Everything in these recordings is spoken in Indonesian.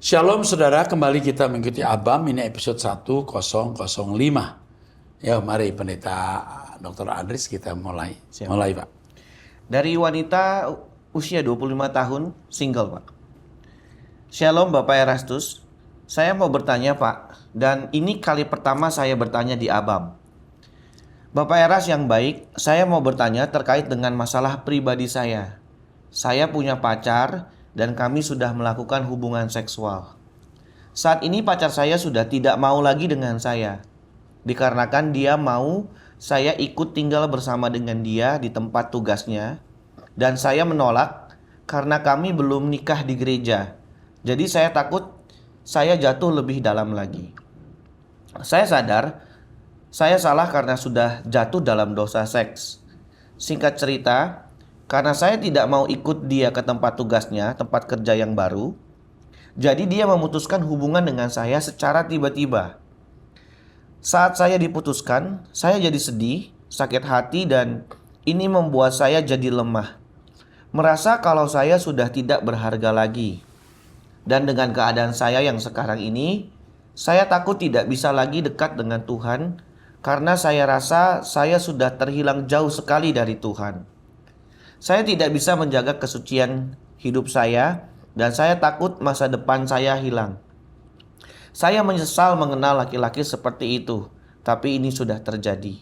Shalom saudara, kembali kita mengikuti ABAM, ini episode 1005. Ya, mari Pendeta Dr. Andris kita mulai. Siap. Mulai Pak. Dari wanita usia 25 tahun, single Pak. Shalom Bapak Erastus, saya mau bertanya Pak, dan ini kali pertama saya bertanya di ABAM. Bapak Eras yang baik, saya mau bertanya terkait dengan masalah pribadi saya. Saya punya pacar dan kami sudah melakukan hubungan seksual. Saat ini pacar saya sudah tidak mau lagi dengan saya. Dikarenakan dia mau saya ikut tinggal bersama dengan dia di tempat tugasnya. Dan saya menolak karena kami belum nikah di gereja. Jadi saya takut saya jatuh lebih dalam lagi. Saya sadar saya salah karena sudah jatuh dalam dosa seks. Singkat cerita, karena saya tidak mau ikut dia ke tempat tugasnya, tempat kerja yang baru, jadi dia memutuskan hubungan dengan saya secara tiba-tiba. Saat saya diputuskan, saya jadi sedih, sakit hati, dan ini membuat saya jadi lemah. Merasa kalau saya sudah tidak berharga lagi. Dan dengan keadaan saya yang sekarang ini, saya takut tidak bisa lagi dekat dengan Tuhan, karena saya rasa saya sudah terhilang jauh sekali dari Tuhan. Saya tidak bisa menjaga kesucian hidup saya dan saya takut masa depan saya hilang. Saya menyesal mengenal laki-laki seperti itu, tapi ini sudah terjadi.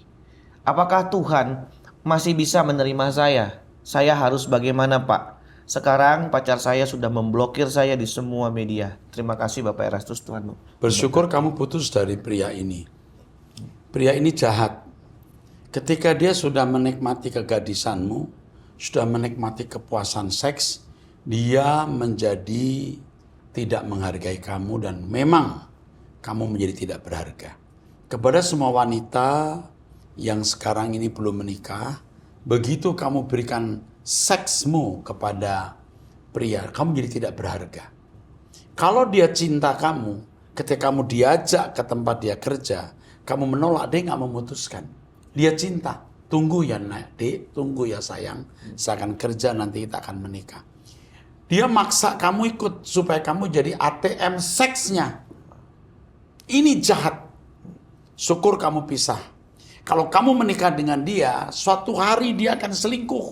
Apakah Tuhan masih bisa menerima saya? Saya harus bagaimana Pak? Sekarang pacar saya sudah memblokir saya di semua media. Terima kasih Bapak Erastus, Tuhan. Bersyukur kamu putus dari pria ini. Pria ini jahat. Ketika dia sudah menikmati kegadisanmu, sudah menikmati kepuasan seks, dia menjadi tidak menghargai kamu dan memang kamu menjadi tidak berharga. Kepada semua wanita yang sekarang ini belum menikah, begitu kamu berikan seksmu kepada pria, kamu jadi tidak berharga. Kalau dia cinta kamu, ketika kamu diajak ke tempat dia kerja, kamu menolak, dia nggak memutuskan. Dia cinta. Tunggu ya Dek, tunggu ya sayang, saya akan kerja nanti kita akan menikah. Dia maksa kamu ikut supaya kamu jadi ATM seksnya. Ini jahat. Syukur kamu pisah. Kalau kamu menikah dengan dia, suatu hari dia akan selingkuh.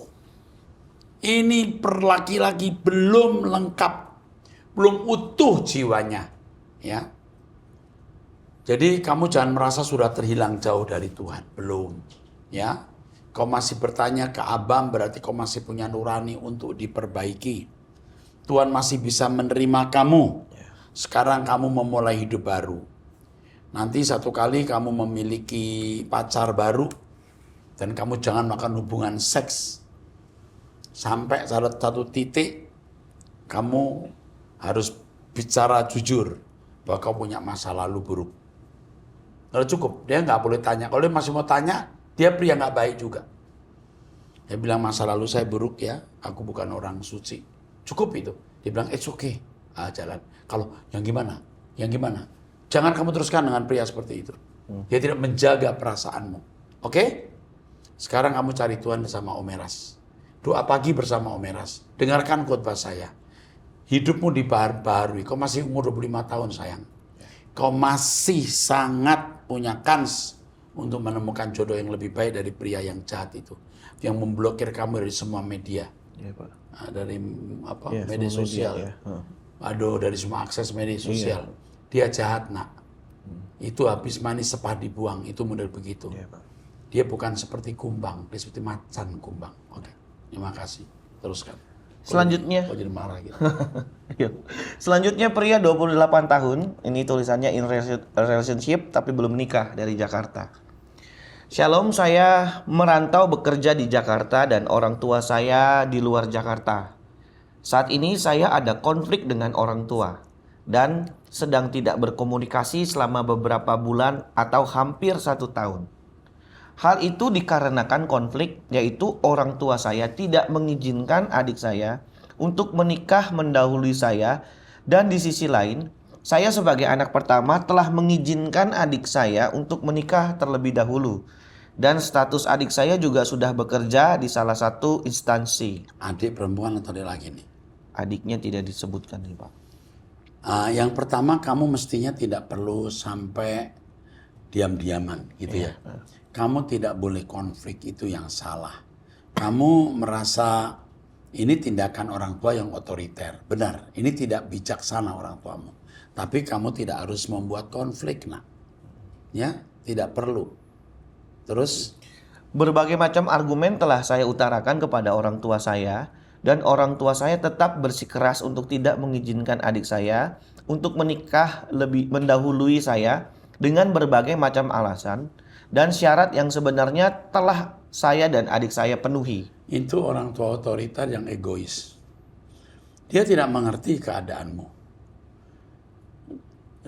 Ini laki-laki belum lengkap, belum utuh jiwanya, ya. Jadi kamu jangan merasa sudah terhilang jauh dari Tuhan, belum, ya. Kau masih bertanya ke ABAM, berarti kau masih punya nurani untuk diperbaiki. Tuhan masih bisa menerima kamu. Sekarang kamu memulai hidup baru. Nanti satu kali kamu memiliki pacar baru, dan kamu jangan melakukan hubungan seks. Sampai satu titik, kamu harus bicara jujur bahwa kau punya masa lalu buruk. Kalau cukup, dia nggak boleh tanya. Kalau dia masih mau tanya, dia pria nggak baik juga. Dia bilang masa lalu saya buruk ya, aku bukan orang suci. Cukup itu. Dia bilang it's okay, jalan. Kalau yang gimana? Yang gimana? Jangan kamu teruskan dengan pria seperti itu. Dia tidak menjaga perasaanmu. Oke? Sekarang kamu cari Tuhan bersama Om Eras. Doa pagi bersama Om Eras. Dengarkan khotbah saya. Hidupmu dibaharui. Kau masih umur 25 tahun sayang. Kau masih sangat punya kans untuk menemukan jodoh yang lebih baik dari pria yang jahat itu, yang memblokir kamu dari semua media, ya, Pak. Nah, dari ya, media sosial, media, ya. Aduh, dari semua akses media sosial, iya. Dia jahat nak, itu habis manis sepah dibuang, itu model begitu. Ya, Pak. Dia bukan seperti kumbang, dia seperti macan kumbang. Oke, terima kasih. Teruskan. Selanjutnya, jadi marah gitu. Selanjutnya pria 28 tahun, ini tulisannya in relationship tapi belum menikah, dari Jakarta. Shalom, saya merantau bekerja di Jakarta dan orang tua saya di luar Jakarta. Saat ini saya ada konflik dengan orang tua dan sedang tidak berkomunikasi selama beberapa bulan atau hampir 1 tahun. Hal itu dikarenakan konflik, yaitu orang tua saya tidak mengizinkan adik saya untuk menikah mendahului saya, dan di sisi lain, saya sebagai anak pertama telah mengizinkan adik saya untuk menikah terlebih dahulu. Dan status adik saya juga sudah bekerja di salah satu instansi. Adik perempuan atau adik laki nih? Adiknya tidak disebutkan nih Pak. Yang pertama, kamu mestinya tidak perlu sampai diam-diaman gitu ya. Kamu tidak boleh konflik, itu yang salah. Kamu merasa ini tindakan orang tua yang otoriter. Benar, ini tidak bijaksana orang tuamu. Tapi kamu tidak harus membuat konflik, nak. Ya, tidak perlu. Terus? Berbagai macam argumen telah saya utarakan kepada orang tua saya, dan orang tua saya tetap bersikeras untuk tidak mengizinkan adik saya untuk menikah lebih mendahului saya dengan berbagai macam alasan dan syarat yang sebenarnya telah saya dan adik saya penuhi. Itu orang tua otoriter yang egois. Dia tidak mengerti keadaanmu.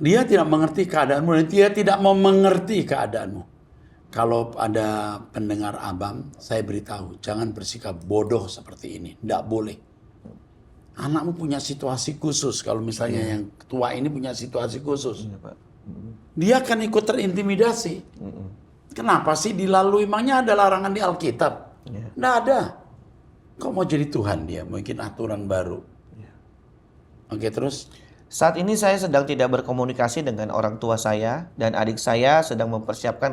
Dia tidak mengerti keadaanmu dan dia tidak mau mengerti keadaanmu. Kalau ada pendengar ABAM, saya beritahu, jangan bersikap bodoh seperti ini. Tidak boleh. Anakmu punya situasi khusus. Kalau misalnya yang tua ini punya situasi khusus. Dia akan ikut terintimidasi. Kenapa sih dilalui? Emangnya ada larangan di Alkitab? Tidak ada. Kok mau jadi Tuhan dia? Mungkin aturan baru. Oke, terus? Saat ini saya sedang tidak berkomunikasi dengan orang tua saya dan adik saya sedang mempersiapkan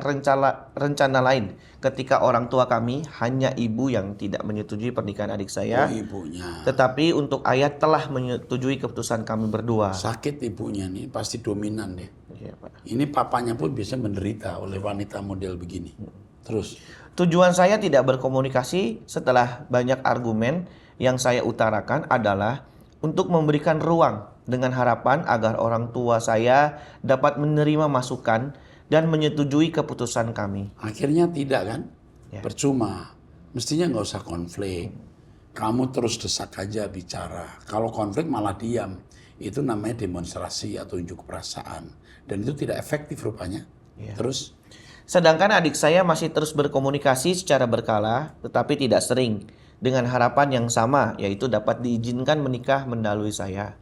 rencana lain ketika orang tua kami, hanya ibu yang tidak menyetujui pernikahan adik saya. Ibunya. Tetapi untuk ayah telah menyetujui keputusan kami berdua. Sakit ibunya nih, pasti dominan deh. Iya, Pak. Ini papanya pun bisa menderita oleh wanita model begini. Terus? Tujuan saya tidak berkomunikasi setelah banyak argumen yang saya utarakan adalah untuk memberikan ruang dengan harapan agar orang tua saya dapat menerima masukan dan menyetujui keputusan kami. Akhirnya tidak kan? Percuma. Mestinya nggak usah konflik. Kamu terus desak aja bicara. Kalau konflik malah diam. Itu namanya demonstrasi atau unjuk perasaan. Dan itu tidak efektif rupanya. Terus? Sedangkan adik saya masih terus berkomunikasi secara berkala, tetapi tidak sering. Dengan harapan yang sama, yaitu dapat diizinkan menikah mendahului saya.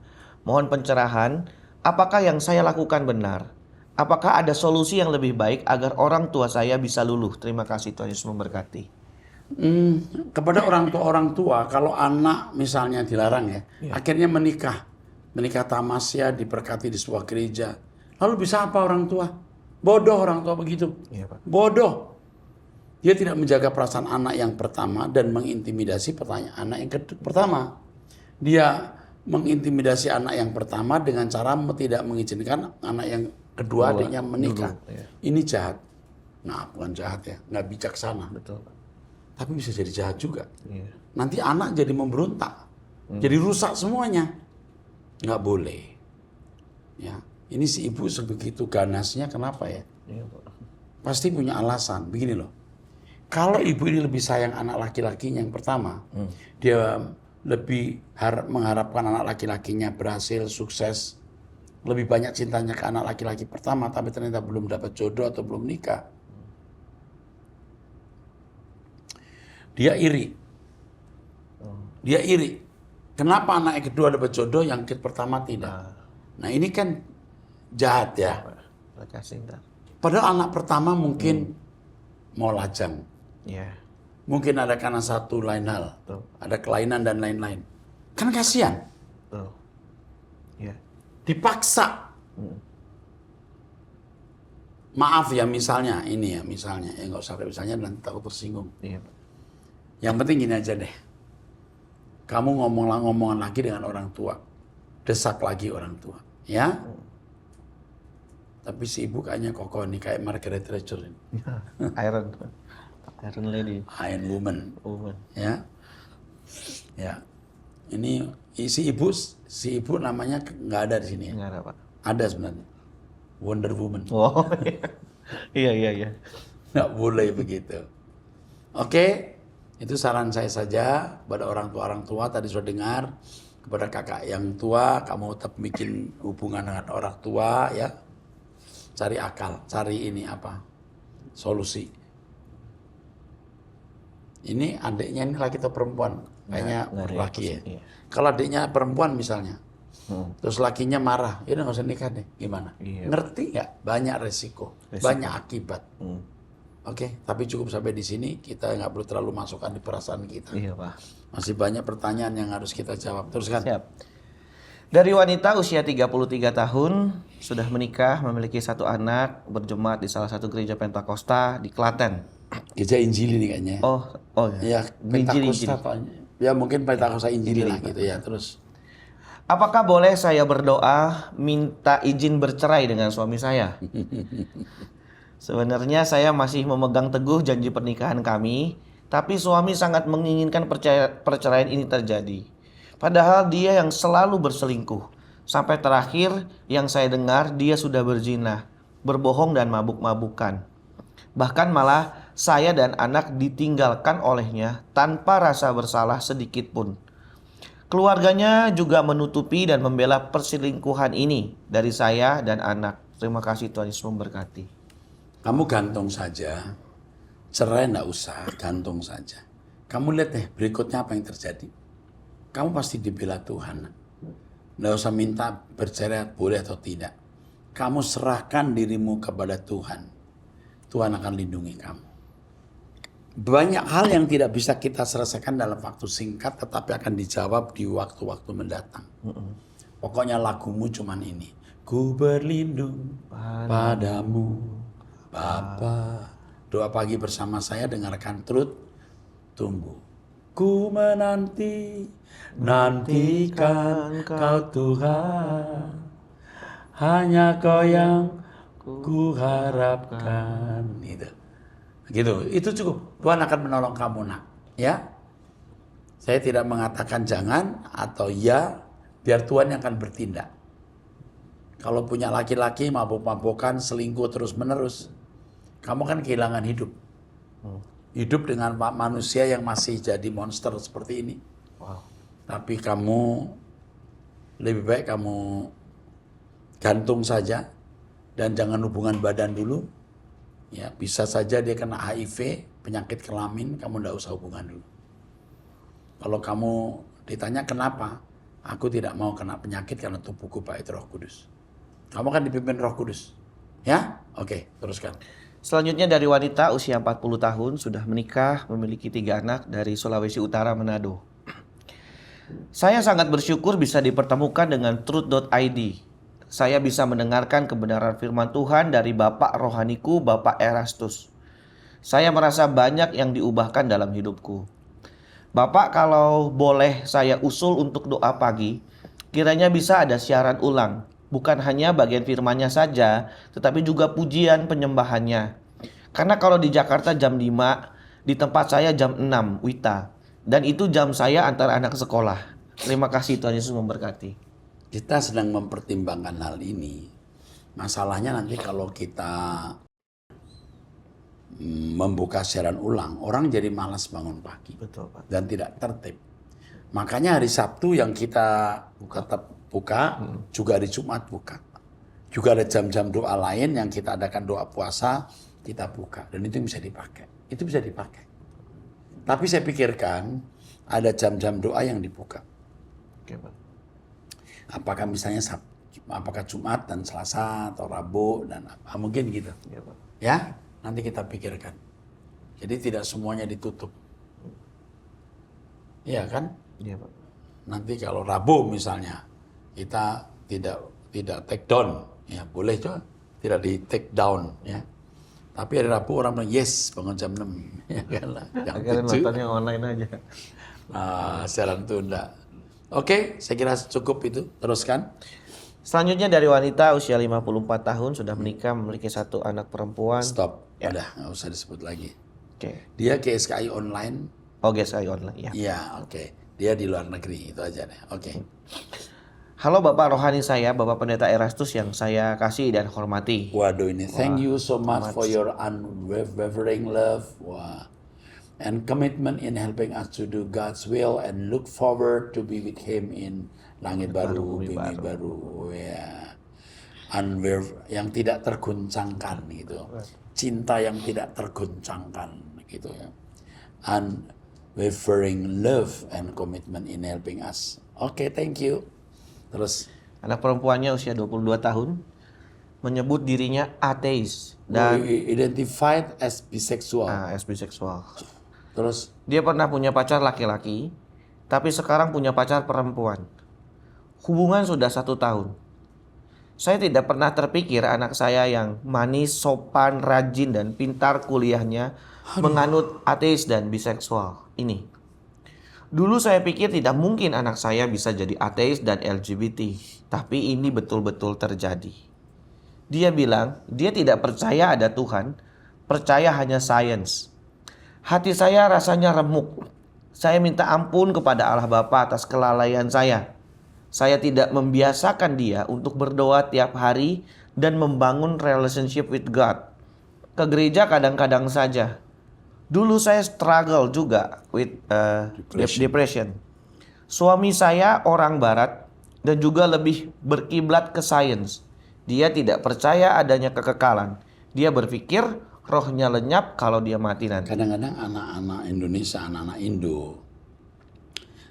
Mohon pencerahan, apakah yang saya lakukan benar? Apakah ada solusi yang lebih baik agar orang tua saya bisa luluh? Terima kasih, Tuhan Yesus memberkati. Kepada orang tua, kalau anak misalnya dilarang ya, akhirnya menikah tamasya, diberkati di sebuah gereja. Lalu bisa apa orang tua? Bodoh orang tua begitu. Pak. Bodoh. Dia tidak menjaga perasaan anak yang pertama dan mengintimidasi anak yang pertama. Dia mengintimidasi anak yang pertama dengan cara tidak mengizinkan anak yang kedua adiknya menikah. Ini jahat. Nah, bukan jahat ya, nggak bijaksana. Betul. Tapi bisa jadi jahat juga. Nanti anak jadi memberontak, jadi rusak semuanya. Nggak boleh. Ya, ini si ibu sebegitu ganasnya, kenapa ya? Pasti punya alasan. Begini loh, kalau ibu ini lebih sayang anak laki-lakinya yang pertama, dia lebih mengharapkan anak laki-lakinya berhasil, sukses, lebih banyak cintanya ke anak laki-laki pertama, tapi ternyata belum dapat jodoh atau belum nikah. Dia iri. Dia iri. Kenapa anak yang kedua dapat jodoh, yang pertama tidak? Nah ini kan jahat ya. Padahal anak pertama mungkin mau lajang. Mungkin ada karena satu lain hal, ada kelainan dan lain-lain. Kan kasihan. Dipaksa. Maaf ya misalnya, ini ya misalnya, ya nggak usah misalnya nanti takut tersinggung. Yang penting gini aja deh. Kamu ngomong lagi dengan orang tua, desak lagi orang tua, ya. Tapi si ibu kayaknya kokoh nih, kayak Margaret Thatcher ini. Iron Lady. Iron Woman. Ya. Ya. Ini si ibu namanya nggak ada di sini ya? Nggak ada, Pak. Ada sebenarnya. Wonder Woman. Oh, iya. Nggak boleh begitu. Oke, itu saran saya saja kepada orang tua tadi sudah dengar. Kepada kakak yang tua, kamu tetap bikin hubungan dengan orang tua ya. Cari akal, cari ini apa? Solusi. Ini adiknya ini laki atau perempuan? Kayaknya laki ya. Kalau adiknya perempuan misalnya, terus lakinya marah, ya udah nggak usah nikah deh. Gimana? Ngerti nggak? Banyak resiko, banyak akibat. Oke, tapi cukup sampai di sini. Kita nggak perlu terlalu masukkan di perasaan kita. Iya, Pak. Masih banyak pertanyaan yang harus kita jawab. Teruskan. Siap. Dari wanita usia 33 tahun, sudah menikah, memiliki 1 anak, berjemaat di salah satu gereja Pentakosta di Klaten. Gereja Injili nih kayaknya. Oh Ya, Pentakosta Pak. Ya mungkin Pentakosta Injili lah gitu ya. Terus, Apakah boleh saya berdoa minta izin bercerai dengan suami saya? Sebenarnya saya masih memegang teguh janji pernikahan kami, tapi suami sangat menginginkan perceraian ini terjadi. Padahal dia yang selalu berselingkuh. Sampai terakhir yang saya dengar dia sudah berzina, berbohong dan mabuk-mabukan. Bahkan malah saya dan anak ditinggalkan olehnya tanpa rasa bersalah sedikit pun. Keluarganya juga menutupi dan membela perselingkuhan ini dari saya dan anak. Terima kasih, Tuhan Yesus memberkati. kamu gantung saja. Cerai enggak usah, gantung saja. Kamu lihat deh berikutnya apa yang terjadi. Kamu pasti dibela Tuhan. Nggak usah minta bercerai boleh atau tidak. Kamu serahkan dirimu kepada Tuhan. Tuhan akan lindungi kamu. Banyak hal yang tidak bisa kita selesaikan dalam waktu singkat, tetapi akan dijawab di waktu-waktu mendatang. Pokoknya lagumu cuman ini. Ku berlindung padamu, Bapa. Doa pagi bersama saya, dengarkan truth, tumbuh. Ku nantikan kau Tuhan, hanya kau yang ku harapkan. Gitu, itu cukup. Tuhan akan menolong kamu nak, ya. Saya tidak mengatakan jangan atau ya, biar Tuhan yang akan bertindak. Kalau punya laki-laki mabuk-mabukan, selingkuh terus-menerus, kamu kan kehilangan hidup. Hidup dengan manusia yang masih jadi monster seperti ini. Wow. Tapi kamu lebih baik kamu gantung saja dan jangan hubungan badan dulu. Ya, bisa saja dia kena HIV, penyakit kelamin, kamu nggak usah hubungan dulu. Kalau kamu ditanya kenapa, aku tidak mau kena penyakit karena tubuhku baik Roh Kudus. Kamu kan dipimpin Roh Kudus. Ya? Oke, teruskan. Selanjutnya dari wanita usia 40 tahun, sudah menikah, memiliki 3 anak dari Sulawesi Utara, Manado. Saya sangat bersyukur bisa dipertemukan dengan truth.id. Saya bisa mendengarkan kebenaran firman Tuhan dari Bapak rohaniku, Bapak Erastus. Saya merasa banyak yang diubahkan dalam hidupku. Bapak, kalau boleh saya usul untuk doa pagi, kiranya bisa ada siaran ulang. Bukan hanya bagian firmannya saja, tetapi juga pujian penyembahannya. Karena kalau di Jakarta jam 5, di tempat saya jam 6 WITA. Dan itu jam saya antara anak sekolah. Terima kasih, Tuhan Yesus memberkati. Kita sedang mempertimbangkan hal ini. Masalahnya nanti kalau kita membuka siaran ulang, orang jadi malas bangun pagi. Betul, Pak. Dan tidak tertib. Makanya hari Sabtu yang kita tetap buka, juga hari Jumat buka. Juga ada jam-jam doa lain yang kita adakan doa puasa, kita buka. Dan itu bisa dipakai. Itu bisa dipakai. Tapi saya pikirkan ada jam-jam doa yang dibuka. Oke, Pak. Apakah misalnya apakah Jumat dan Selasa atau Rabu dan apa mungkin gitu. Ya, Pak. Ya, nanti kita pikirkan. Jadi tidak semuanya ditutup. Iya kan? Iya, Pak. Nanti kalau Rabu misalnya kita tidak take down, ya boleh juga tidak di take down, ya. Tapi hari Rabu orang bilang yes bangun jam 6, ya kan lah. Akhirnya nontonnya online aja. Siaran itu enggak. Oke, saya kira cukup itu. Teruskan. Selanjutnya dari wanita usia 54 tahun, sudah menikah, memiliki 1 anak perempuan. Stop. Ya. Udah, nggak usah disebut lagi. Oke. Dia GSKI online. Oh, GSI online, ya. Iya, oke. Dia di luar negeri, itu aja deh. Oke. Halo Bapak rohani saya, Bapak Pendeta Erastus yang saya kasih dan hormati. Waduh ini, thank you so much for your unwavering love. Wah. And commitment in helping us to do God's will and look forward to be with Him in langit baru, bumi baru. Ya. Yang tidak tergoncangkan gitu. Cinta yang tidak tergoncangkan gitu ya. Unwavering love and commitment in helping us. Oke, thank you. Terus Anak perempuannya usia 22 tahun, menyebut dirinya ateis dan identified as bisexual. biseksual. Terus Dia pernah punya pacar laki-laki, tapi sekarang punya pacar perempuan. Hubungan sudah 1 tahun. Saya tidak pernah terpikir anak saya yang manis, sopan, rajin, dan pintar kuliahnya menganut ateis dan biseksual ini. Dulu saya pikir tidak mungkin anak saya bisa jadi ateis dan LGBT. Tapi ini betul-betul terjadi. Dia bilang dia tidak percaya ada Tuhan, percaya hanya sains. Hati saya rasanya remuk. Saya minta ampun kepada Allah Bapa atas kelalaian saya. Saya tidak membiasakan dia untuk berdoa tiap hari dan membangun relationship with God. Ke gereja kadang-kadang saja. Dulu saya struggle juga with depression. Suami saya orang barat dan juga lebih berkiblat ke sains. Dia tidak percaya adanya kekekalan. Dia berpikir rohnya lenyap kalau dia mati nanti. Kadang-kadang anak-anak Indonesia, anak-anak Indo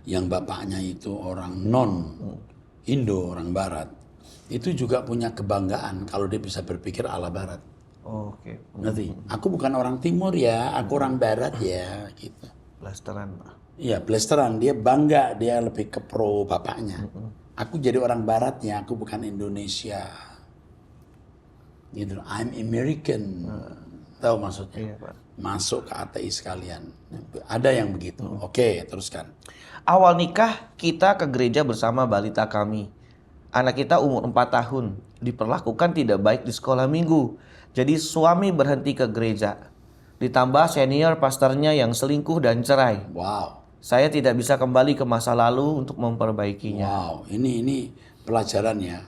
yang bapaknya itu orang non-Indo, orang Barat, itu juga punya kebanggaan kalau dia bisa berpikir ala Barat. Oke. Ngerti? Aku bukan orang Timur ya, aku orang Barat ya, gitu. Blasteran, Pak. Iya, blasteran. Dia bangga, dia lebih ke pro bapaknya. Aku jadi orang Baratnya, aku bukan Indonesia. Gitu, I'm American. Tahu maksudnya? Iya, Pak. Masuk ke ateis kalian. Ada yang begitu. Oke, teruskan. Awal nikah kita ke gereja bersama balita kami. Anak kita umur 4 tahun. Diperlakukan tidak baik di sekolah minggu. Jadi suami berhenti ke gereja. Ditambah senior pastornya yang selingkuh dan cerai. Wow. Saya tidak bisa kembali ke masa lalu untuk memperbaikinya. Wow, ini pelajaran ya.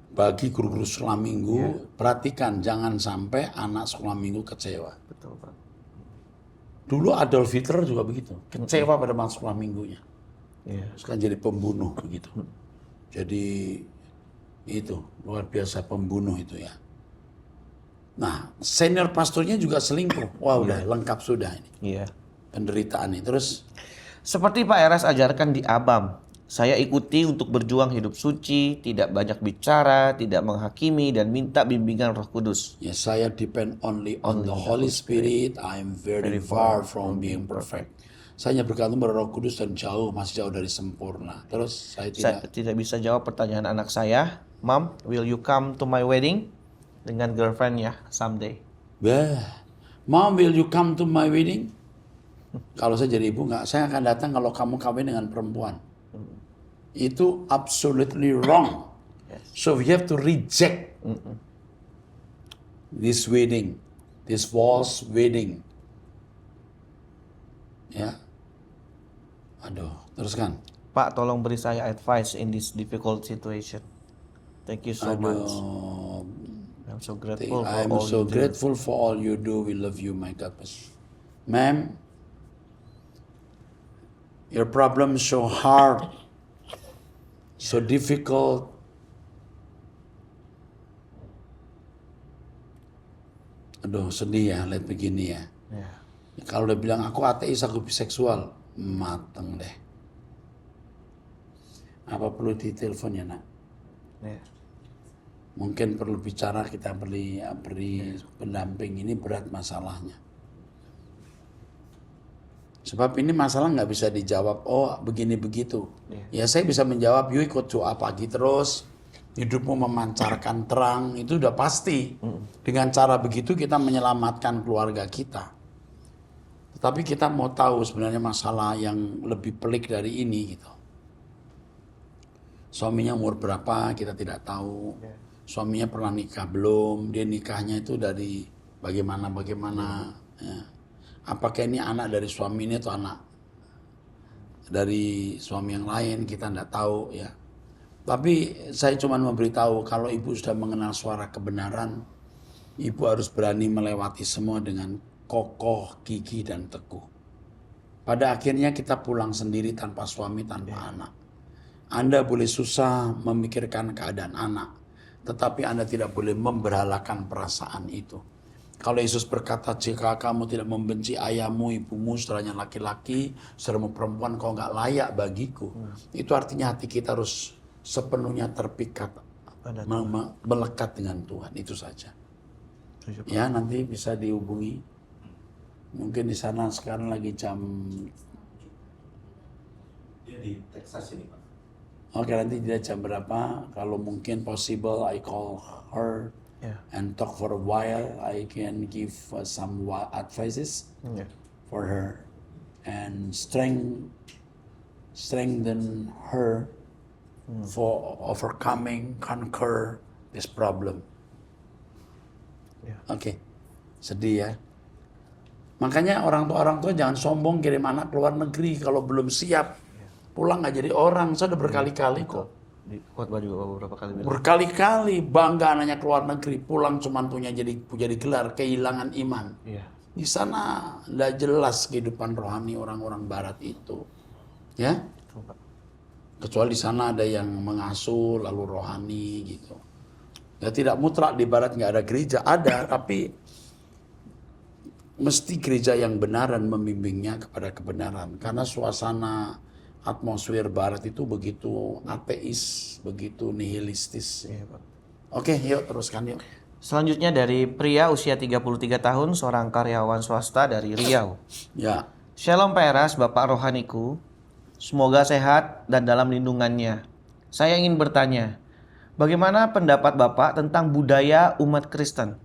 Bagi guru-guru sekolah minggu, perhatikan jangan sampai anak sekolah minggu kecewa. Betul, Pak. Dulu Adolf Hitler juga begitu. Kecewa pada masa sekolah minggunya. Iya. Sekarang jadi pembunuh begitu. Jadi itu luar biasa pembunuh itu ya. Nah, senior pastornya juga selingkuh. Wah, udah lengkap sudah ini. Iya. Penderitaan ini. Terus Seperti Pak Eras ajarkan di ABAM, saya ikuti untuk berjuang hidup suci, tidak banyak bicara, tidak menghakimi, dan minta bimbingan Roh Kudus. ya saya depend only on the Holy Spirit. I am very far from being perfect. Saya hanya bergantung pada Roh Kudus dan masih jauh dari sempurna. Terus saya Saya tidak. tidak bisa jawab pertanyaan anak saya, Mom, will you come to my wedding? Dengan girlfriend ya, someday. Bah, Mom, will you come to my wedding? Kalau saya jadi ibu nggak, saya akan datang kalau kamu kawin dengan perempuan. Itu absolutely wrong. So we have to reject this wedding, this false wedding. Ya, aduh, teruskan. Pak, tolong beri saya advice in this difficult situation. Thank you so much. I'm so grateful for I'm all so you do. grateful for all you do. We love you, my God. Ma'am, your problem is so hard, so difficult. Aduh, sedih ya, lihat begini ya. Ya. Kalau udah bilang aku ateis, aku biseksual, mateng deh. Apa perlu ditelepon ya, Nak? Ya. Mungkin perlu bicara, kita beri pendamping, ini berat masalahnya. Sebab ini masalah nggak bisa dijawab, oh begini begitu. Ya saya bisa menjawab, you ikut doa pagi terus, hidupmu memancarkan terang, itu udah pasti. Dengan cara begitu kita menyelamatkan keluarga kita. Tetapi kita mau tahu sebenarnya masalah yang lebih pelik dari ini gitu. Suaminya umur berapa kita tidak tahu. Suaminya pernah nikah belum, dia nikahnya itu dari bagaimana. Ya. Apakah ini anak dari suami ini atau anak dari suami yang lain, kita tidak tahu ya. Tapi saya cuma memberitahu kalau ibu sudah mengenal suara kebenaran, ibu harus berani melewati semua dengan kokoh, gigih, dan teguh. Pada akhirnya kita pulang sendiri tanpa suami, tanpa anak. Anda boleh susah memikirkan keadaan anak, tetapi Anda tidak boleh memberhalakan perasaan itu. Kalau Yesus berkata, jika kamu tidak membenci ayahmu, ibumu, saudaranya laki-laki, saudaramu perempuan, kau nggak layak bagiku. Itu artinya hati kita harus sepenuhnya terpikat, melekat dengan Tuhan. Itu saja. Ya, nanti bisa dihubungi. Mungkin di sana sekarang lagi jam. Dia di Texas ini, Pak. Oke, nanti dia jam berapa? Kalau mungkin possible, I call her Ya. and talk for a while. I can give some advices Ya. for her and strengthen her for overcoming, conquer this problem. Ya. Oke, sedih ya. Makanya orang tua jangan sombong kirim anak keluar negeri kalau belum siap. Pulang nggak jadi orang. Saya udah berkali-kali kok. Di khotbah juga beberapa kali bilang. Berkali-kali bangga anaknya keluar negeri, pulang cuman punya jadi gelar, kehilangan iman. Iya. Di sana nggak jelas kehidupan rohani orang-orang Barat itu, ya. Betul, Pak. Kecuali di sana ada yang mengasuh lalu rohani gitu. Ya tidak mutlak di Barat nggak ada gereja, ada, tapi mesti gereja yang benar dan membimbingnya kepada kebenaran. Karena suasana atmosfer Barat itu begitu ateis, begitu nihilistis. Iya, Pak. Oke, yuk teruskan yuk. Selanjutnya dari pria usia 33 tahun, seorang karyawan swasta dari Riau. Ya, Shalom Pak Eras, Bapak rohaniku. Semoga sehat dan dalam lindungannya. Saya ingin bertanya, bagaimana pendapat Bapak tentang budaya umat Kristen?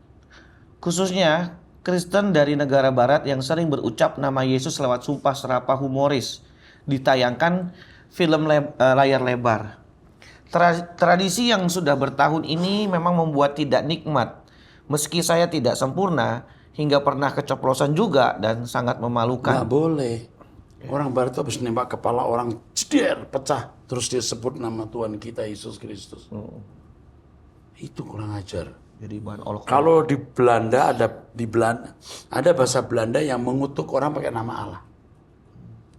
Khususnya Kristen dari negara barat yang sering berucap nama Yesus lewat sumpah serapah humoris, ditayangkan film layar lebar. Tradisi yang sudah bertahun ini memang membuat tidak nikmat. Meski saya tidak sempurna, hingga pernah keceplosan juga dan sangat memalukan. nggak boleh. Orang Barat itu habis nembak kepala orang, ceder, pecah. Terus dia sebut nama Tuhan kita Yesus Kristus. Itu kurang ajar. Jadi bahan olok. Kalau di Belanda ada bahasa Belanda yang mengutuk orang pakai nama Allah.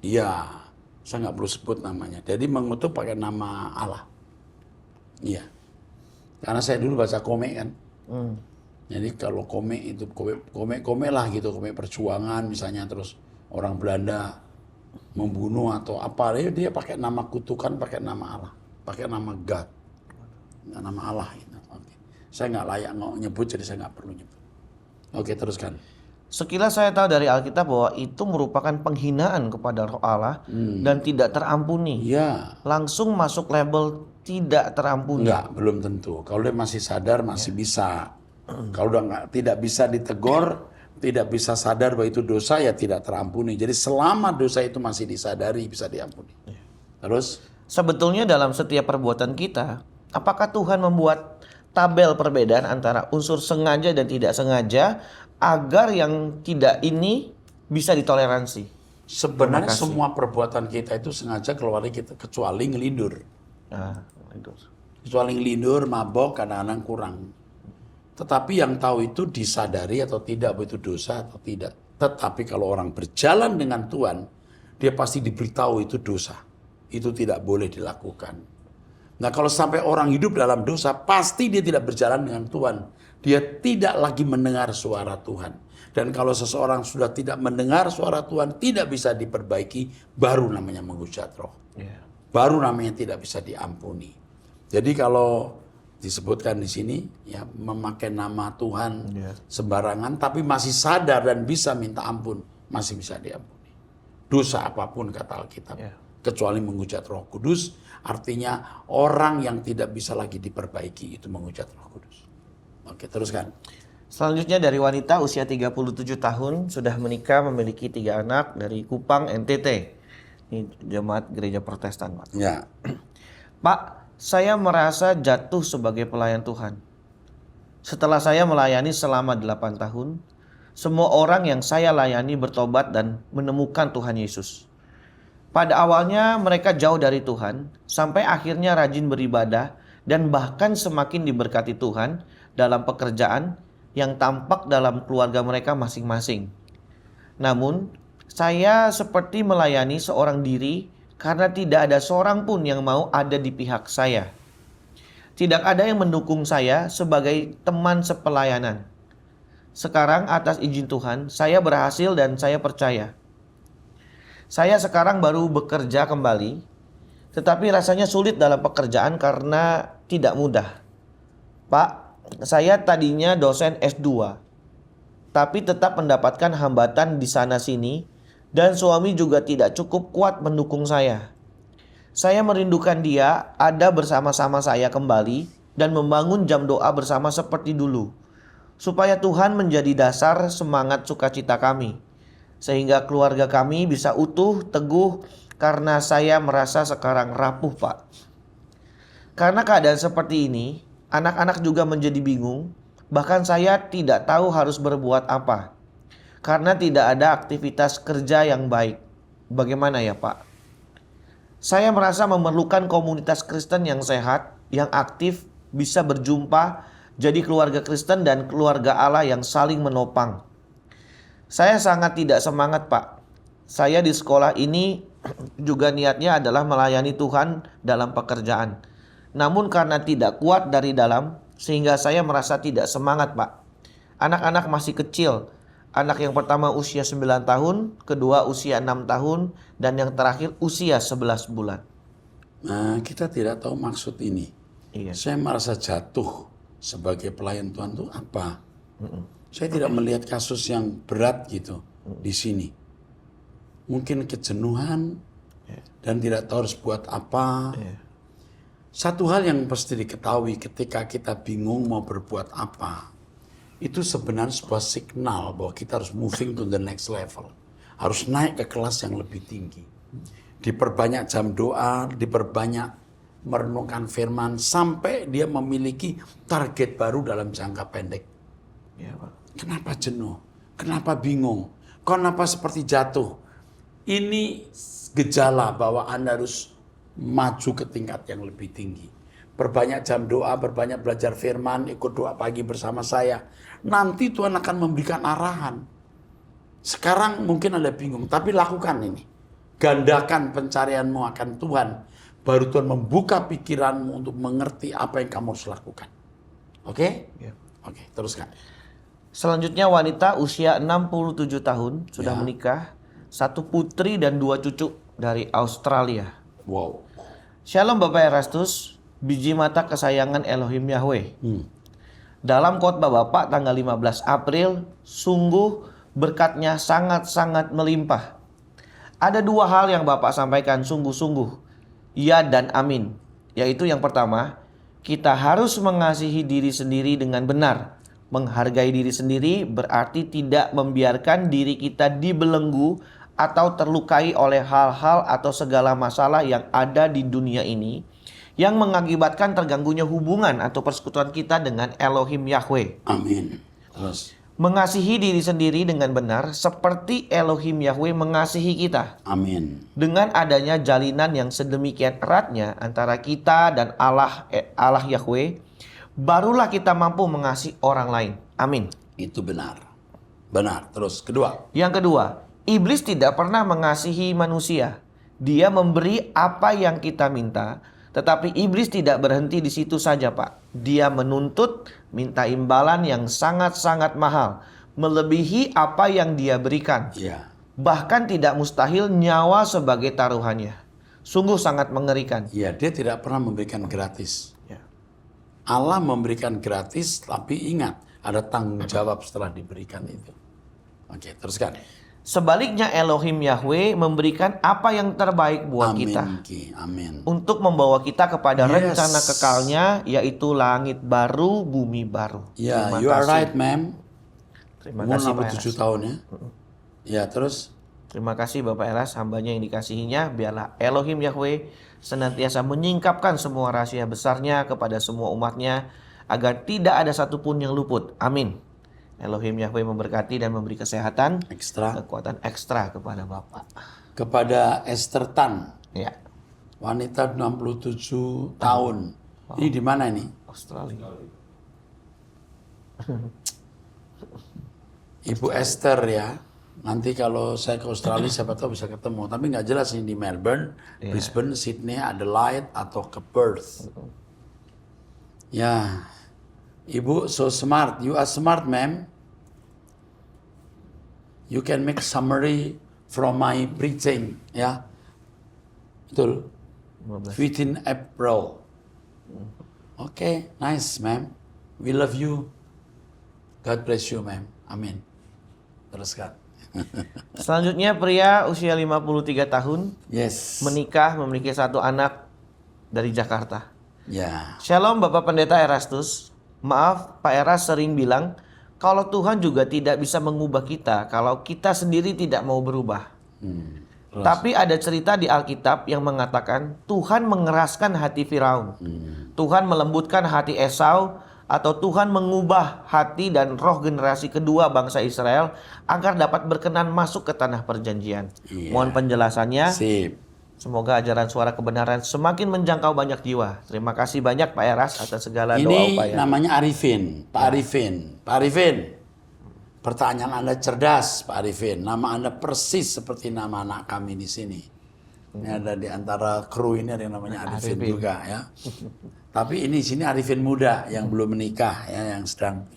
Iya, saya nggak perlu sebut namanya. Jadi mengutuk pakai nama Allah. Iya, karena saya dulu baca komik kan. Jadi kalau komik itu komik lah gitu, komik perjuangan misalnya, terus orang Belanda membunuh atau apa, dia pakai nama kutukan, pakai nama Allah, pakai nama God, nama Allah gitu. Oke. Saya nggak layak nyebut, jadi saya nggak perlu nyebut. Oke, teruskan. Sekilas saya tahu dari Alkitab bahwa itu merupakan penghinaan kepada Roh Allah dan tidak terampuni. Iya. Langsung masuk label tidak terampuni. Enggak, belum tentu. Kalau dia masih sadar masih bisa. Kalau udah tidak bisa ditegur, tidak bisa sadar bahwa itu dosa, ya tidak terampuni. Jadi selama dosa itu masih disadari, bisa diampuni. Terus? Sebetulnya dalam setiap perbuatan kita, apakah Tuhan membuat tabel perbedaan antara unsur sengaja dan tidak sengaja agar yang tidak ini bisa ditoleransi? Sebenarnya semua perbuatan kita itu sengaja keluar kita, kecuali ngelindur. Nah, itu. Kecuali ngelindur, mabok, kadang-kadang kurang. Tetapi yang tahu itu disadari atau tidak, bahwa itu dosa atau tidak. Tetapi kalau orang berjalan dengan Tuhan, dia pasti diberitahu itu dosa. Itu tidak boleh dilakukan. Nah, kalau sampai orang hidup dalam dosa, pasti dia tidak berjalan dengan Tuhan. Dia tidak lagi mendengar suara Tuhan. Dan kalau seseorang sudah tidak mendengar suara Tuhan, tidak bisa diperbaiki, baru namanya menghujat roh. Baru namanya tidak bisa diampuni. Jadi kalau disebutkan di sini, ya memakai nama Tuhan sembarangan, tapi masih sadar dan bisa minta ampun, masih bisa diampuni. Dosa apapun kata Alkitab, kecuali menghujat Roh Kudus, artinya orang yang tidak bisa lagi diperbaiki itu menghujat Roh Kudus. Oke, teruskan. Selanjutnya dari wanita usia 37 tahun, sudah menikah, memiliki 3 anak dari Kupang, NTT. Ini jemaat gereja Protestan, Pak. Ya. Pak, saya merasa jatuh sebagai pelayan Tuhan. Setelah saya melayani selama 8 tahun, semua orang yang saya layani bertobat dan menemukan Tuhan Yesus. Pada awalnya mereka jauh dari Tuhan, sampai akhirnya rajin beribadah dan bahkan semakin diberkati Tuhan dalam pekerjaan yang tampak dalam keluarga mereka masing-masing. Namun, saya seperti melayani seorang diri karena tidak ada seorang pun yang mau ada di pihak saya. Tidak ada yang mendukung saya sebagai teman sepelayanan. Sekarang atas izin Tuhan, saya berhasil dan saya percaya. Saya sekarang baru bekerja kembali, tetapi rasanya sulit dalam pekerjaan karena tidak mudah. Pak, saya tadinya dosen S2, tapi tetap mendapatkan hambatan di sana-sini, dan suami juga tidak cukup kuat mendukung saya. Saya merindukan dia ada bersama-sama saya kembali dan membangun jam doa bersama seperti dulu. Supaya Tuhan menjadi dasar semangat sukacita kami. Sehingga keluarga kami bisa utuh, teguh, karena saya merasa sekarang rapuh, Pak. Karena keadaan seperti ini, anak-anak juga menjadi bingung. Bahkan saya tidak tahu harus berbuat apa. Karena tidak ada aktivitas kerja yang baik. Bagaimana ya, Pak? Saya merasa memerlukan komunitas Kristen yang sehat, yang aktif, bisa berjumpa, jadi keluarga Kristen dan keluarga Allah yang saling menopang. Saya sangat tidak semangat, Pak. Saya di sekolah ini juga niatnya adalah melayani Tuhan dalam pekerjaan. Namun karena tidak kuat dari dalam, sehingga saya merasa tidak semangat, Pak. Anak-anak masih kecil. Anak yang pertama usia 9 tahun, kedua usia 6 tahun, dan yang terakhir usia 11 bulan. Nah, kita tidak tahu maksud ini. Iya. Saya merasa jatuh sebagai pelayan Tuhan itu apa? Saya tidak melihat kasus yang berat gitu di sini. Mungkin kejenuhan dan tidak tahu harus buat apa. Satu hal yang pasti diketahui ketika kita bingung mau berbuat apa, itu sebenarnya sebuah signal bahwa kita harus moving to the next level. Harus naik ke kelas yang lebih tinggi. Diperbanyak jam doa, diperbanyak merenungkan firman, sampai dia memiliki target baru dalam jangka pendek. Ya, Pak. Kenapa jenuh? Kenapa bingung? Kenapa seperti jatuh? Ini gejala bahwa Anda harus maju ke tingkat yang lebih tinggi. Perbanyak jam doa, perbanyak belajar firman, ikut doa pagi bersama saya. Nanti Tuhan akan memberikan arahan. Sekarang mungkin Anda bingung, tapi lakukan ini. Gandakan pencarianmu akan Tuhan. Baru Tuhan membuka pikiranmu untuk mengerti apa yang kamu harus lakukan. Oke? Ya. Oke, teruskan. Selanjutnya wanita usia 67 tahun, sudah Ya. menikah. 1 putri dan 2 cucu dari Australia. Wow. Shalom Bapak Erastus, biji mata kesayangan Elohim Yahweh. Dalam khotbah Bapak tanggal 15 April, sungguh berkatnya sangat-sangat melimpah. Ada 2 hal yang Bapak sampaikan sungguh-sungguh, ya dan amin. Yaitu yang pertama, kita harus mengasihi diri sendiri dengan benar. Menghargai diri sendiri berarti tidak membiarkan diri kita dibelenggu atau terlukai oleh hal-hal atau segala masalah yang ada di dunia ini yang mengakibatkan terganggunya hubungan atau persekutuan kita dengan Elohim Yahweh. Amin. Terus. Mengasihi diri sendiri dengan benar seperti Elohim Yahweh mengasihi kita. Amin. Dengan adanya jalinan yang sedemikian eratnya antara kita dan Allah Yahweh, barulah kita mampu mengasihi orang lain. Amin. Itu benar. Benar. Terus kedua. Yang kedua, iblis tidak pernah mengasihi manusia. Dia memberi apa yang kita minta, tetapi iblis tidak berhenti di situ saja, Pak. Dia menuntut, minta imbalan yang sangat-sangat mahal, melebihi apa yang dia berikan. Ya. Bahkan tidak mustahil nyawa sebagai taruhannya. Sungguh sangat mengerikan. Ya, dia tidak pernah memberikan gratis. Ya. Allah memberikan gratis, tapi ingat, ada tanggung jawab setelah diberikan itu. Oke, teruskan. Sebaliknya Elohim Yahweh memberikan apa yang terbaik buat Amin, kita. Ki. Amin. Untuk membawa kita kepada Yes. rencana kekalnya, yaitu langit baru, bumi baru. Ya, Terima you are kasih. right, ma'am. Terima Umur kasih Pak 67 Eras. tahun ya. Ya, terus. Terima kasih Bapak Eras, hambanya yang dikasihinya. Biarlah Elohim Yahweh senantiasa menyingkapkan semua rahasia besarnya kepada semua umatnya, agar tidak ada satupun yang luput. Amin. Elohim Yahweh memberkati dan memberi kesehatan, Ekstra. kekuatan ekstra kepada Bapak. Kepada Esther Tan, Ya, wanita 67 tahun. Ini di mana ini? Australia. Ibu Esther ya. Nanti kalau saya ke Australia siapa tahu bisa ketemu. Tapi nggak jelas ini di Melbourne, Brisbane, Sydney, Adelaide atau ke Perth. Ya, Ibu so smart. You are smart, ma'am. You can make summary from my preaching, ya. Betul. 15. Within April. Okay, nice, ma'am. We love you. God bless you, ma'am. Amin. Teruskan. Selanjutnya pria usia 53 tahun, Yes. menikah, memiliki 1 anak dari Jakarta. Ya. Shalom Bapak Pendeta Erastus. Maaf, Pak Eras sering bilang kalau Tuhan juga tidak bisa mengubah kita kalau kita sendiri tidak mau berubah. Terus. Tapi ada cerita di Alkitab yang mengatakan Tuhan mengeraskan hati Firaun. Tuhan melembutkan hati Esau, atau Tuhan mengubah hati dan roh generasi kedua bangsa Israel agar dapat berkenan masuk ke tanah perjanjian. Iya. Mohon penjelasannya. Sip. Semoga ajaran suara kebenaran semakin menjangkau banyak jiwa. Terima kasih banyak Pak Eras atas segala doa Ini upaya. namanya Arifin, Pak Arifin. Pak Arifin, pertanyaan Anda cerdas, Pak Arifin. Nama Anda persis seperti nama anak kami di sini. Ini ada di antara kru ini ada yang namanya Arifin juga ya. Tapi ini sini Arifin muda yang belum menikah ya, yang sedang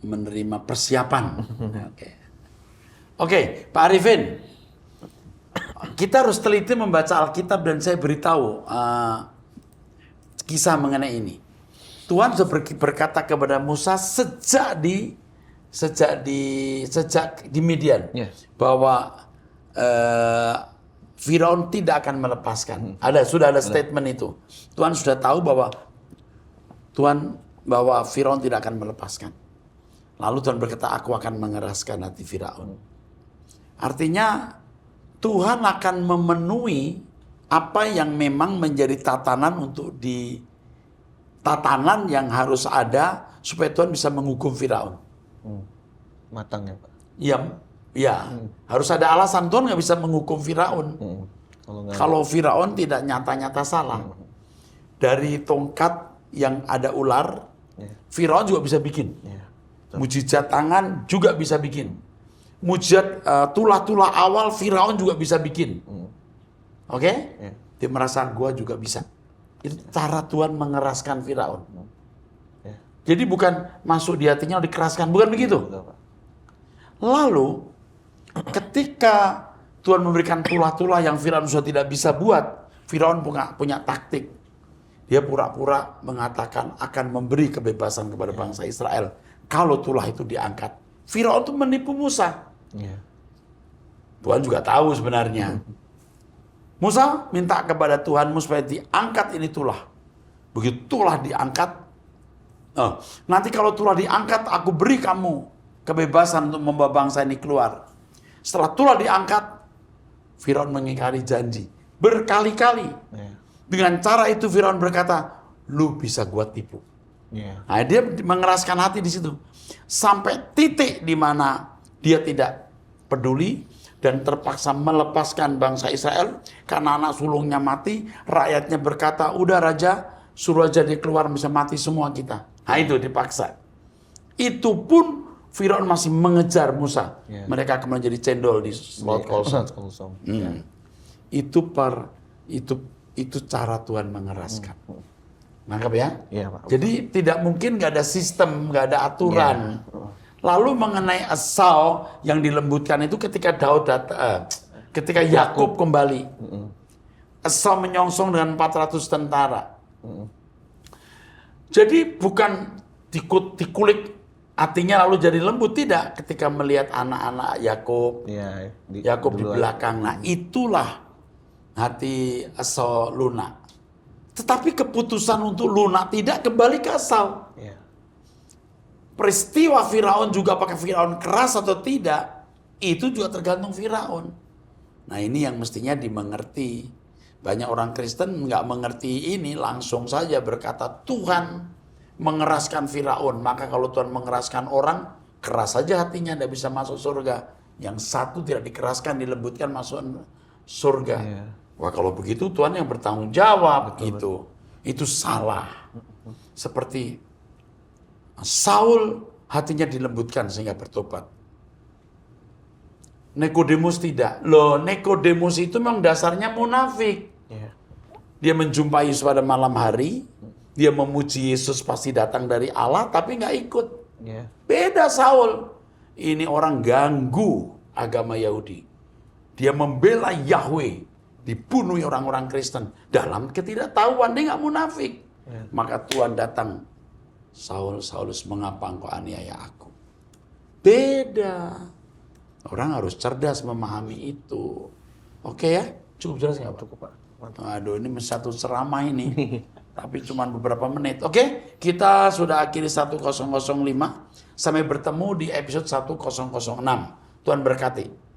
menerima persiapan. Oke, Pak Arifin. Kita harus teliti membaca Alkitab dan saya beritahu kisah mengenai ini. Tuhan sudah berkata kepada Musa sejak di Midian bahwa Firaun tidak akan melepaskan. Sudah ada statement itu. Tuhan sudah tahu bahwa Firaun tidak akan melepaskan. Lalu Tuhan berkata, aku akan mengeraskan hati Firaun. Artinya Tuhan akan memenuhi apa yang memang menjadi tatanan tatanan yang harus ada supaya Tuhan bisa menghukum Firaun. Matang ya Pak. Ya, harus ada alasan. Tuhan nggak bisa menghukum Firaun. Kalau Firaun tidak nyata-nyata salah. Dari tongkat yang ada ular, Firaun juga bisa bikin. Mujizat tangan juga bisa bikin. Mujizat tulah-tulah awal Firaun juga bisa bikin. Oke? Dia merasa gua juga bisa. Itu cara Tuhan mengeraskan Firaun. Jadi bukan masuk di hatinya dikeraskan, bukan begitu. Lalu ketika Tuhan memberikan tulah-tulah yang Firaun sudah tidak bisa buat, Firaun punya taktik. Dia pura-pura mengatakan akan memberi kebebasan kepada bangsa Israel kalau tulah itu diangkat. Firaun itu menipu Musa. Tuhan juga tahu sebenarnya. Musa minta kepada Tuhanmu supaya diangkat ini tulah. Begitu tulah diangkat, nanti kalau tulah diangkat aku beri kamu kebebasan untuk membawa bangsa ini keluar. Setelah tulah diangkat, Firaun mengingkari janji berkali-kali. Dengan cara itu Firaun berkata, lu bisa gua tipu. Nah, dia mengeraskan hati di situ. Sampai titik di mana dia tidak peduli dan terpaksa melepaskan bangsa Israel karena anak sulungnya mati. Rakyatnya berkata, udah raja, suruh aja dia keluar, bisa mati semua kita. Nah itu dipaksa. Itu pun Firaun masih mengejar Musa. Mereka kemudian jadi cendol di Laut Kolsom. Itu cara Tuhan mengeraskan. Nangkap ya? Pak. Jadi tidak mungkin nggak ada sistem, nggak ada aturan. Lalu mengenai Esau yang dilembutkan itu ketika ketika Yakub kembali, Esau menyongsong dengan 400 tentara. Jadi bukan dikulik hatinya lalu jadi lembut, tidak. Ketika melihat anak-anak Yakub, Yakub di belakang, nah itulah hati Esau lunak. Tetapi keputusan untuk lunak tidak kembali ke Esau. Peristiwa Firaun juga, apakah Firaun keras atau tidak, itu juga tergantung Firaun. Nah ini yang mestinya dimengerti. Banyak orang Kristen nggak mengerti ini, langsung saja berkata Tuhan mengeraskan Firaun. Maka kalau Tuhan mengeraskan orang, keras saja hatinya, tidak bisa masuk surga. Yang satu tidak dikeraskan, dilembutkan, masuk surga. Wah kalau begitu Tuhan yang bertanggung jawab. Itu salah. Seperti Saul hatinya dilembutkan sehingga bertobat. Nikodemus tidak. Loh, Nikodemus itu memang dasarnya munafik. Dia menjumpai Yesus pada malam hari, dia memuji Yesus pasti datang dari Allah, tapi nggak ikut. Beda Saul. Ini orang ganggu agama Yahudi. Dia membela Yahweh, dibunuh orang-orang Kristen. Dalam ketidaktahuan, dia nggak munafik. Maka Tuhan datang. Saulus, mengapa engkau aniaya aku? beda. Orang harus cerdas memahami itu. Oke ya? Cukup jelas nggak Pak? Cukup Pak. Mantap. Aduh, ini satu ceramah ini. Tapi cuma beberapa menit. Oke, kita sudah akhiri 1005. Sampai bertemu di episode 1006. Tuhan berkati.